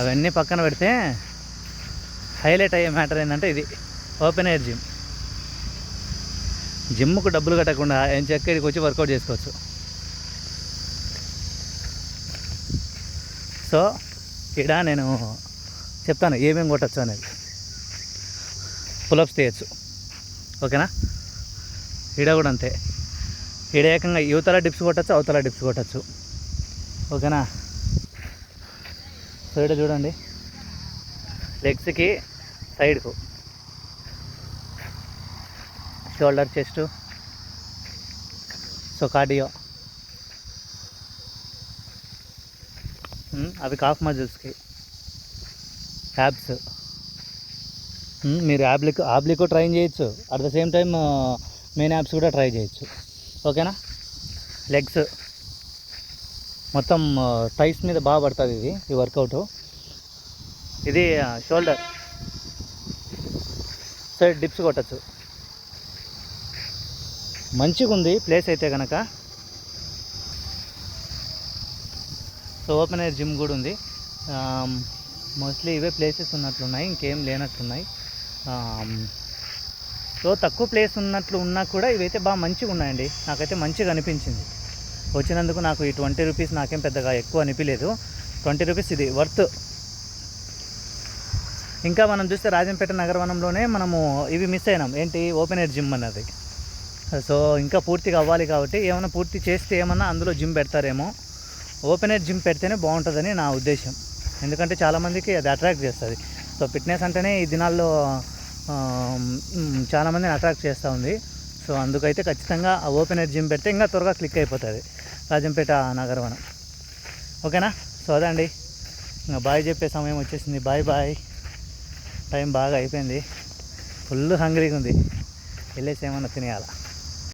అవన్నీ పక్కన పెడితే హైలైట్ అయ్యే మ్యాటర్ ఏంటంటే ఇది ఓపెన్ ఎయిర్ జిమ్కు డబ్బులు కట్టకుండా ఏం చెక్క ఇక్కడికి వచ్చి వర్కౌట్ చేసుకోవచ్చు. సో ఇక్కడ నేను చెప్తాను ఏమేమి కొట్టచ్చు అనేది. పులప్స్ తీయచ్చు, ఓకేనా. ఈడ కూడా అంతే, ఈడ ఏకంగా యువతల డిప్స్ కొట్టచ్చు, అవతల డిప్స్ కొట్టచ్చు, ఓకేనా. సో ఈడ చూడండి, లెగ్స్కి సైడ్కు షోల్డర్, చెస్ట్, సో కార్డియో, అవి కాఫ్ మజిల్స్కి, యాబ్స్. మీరు ఆబ్లిక్ ట్రై చేయొచ్చు, at the same time main abs కూడా ట్రై చేయొచ్చు, ఓకేనా. లెగ్స్ మొత్తం థైస్ మీద బాగా పడుతుంది ఈ వర్కౌట్. ఇది షోల్డర్ సైడ్ డిప్స్ కొట్టచ్చు. మంచిగా ఉంది ప్లేస్ అయితే కనుక. సో ఓపెన్ ఎయిర్ జిమ్ కూడా ఉంది. మోస్ట్లీ ఇవే ప్లేసెస్ ఉన్నట్లున్నాయి, ఇంకేం లేనట్లున్నాయి. సో తక్కువ ప్లేస్ ఉన్నట్లు ఉన్నా కూడా ఇవైతే బాగా మంచిగా ఉన్నాయండి. నాకైతే మంచిగా అనిపించింది వచ్చినందుకు. నాకు ఈ 20 రూపీస్ నాకేం పెద్దగా ఎక్కువ అనిపించలేదు. 20 రూపీస్ ఇది వర్త్. ఇంకా మనం చూస్తే రాజంపేట నగరవనంలోనే మనము ఇవి మిస్ అయినాం, ఏంటి ఓపెన్ ఎయిర్ జిమ్ అన్నది. సో ఇంకా పూర్తిగా అవ్వాలి కాబట్టి ఏమైనా పూర్తి చేస్తే ఏమన్నా అందులో జిమ్ పెడతారేమో. ఓపెన్ ఎయిర్ జిమ్ పెడితేనే బాగుంటుందని నా ఉద్దేశం, ఎందుకంటే చాలామందికి అది అట్రాక్ట్ చేస్తుంది. సో ఫిట్నెస్ అంటేనే ఈ దినాల్లో చాలామందిని అట్రాక్ట్ చేస్తూ ఉంది. సో అందుకైతే ఖచ్చితంగా ఆ ఓపెన్ ఎయిర్ జిమ్ పెడితే ఇంకా త్వరగా క్లిక్ అయిపోతుంది రాజంపేట నగరవనం, ఓకేనా. సో అదండి, ఇంకా బాయ్ చెప్పే సమయం వచ్చేసింది. బాయ్. టైం బాగా అయిపోయింది, ఫుల్ హంగ్రీగా ఉంది, వెళ్ళేసి ఏమన్నా తినేయాలి.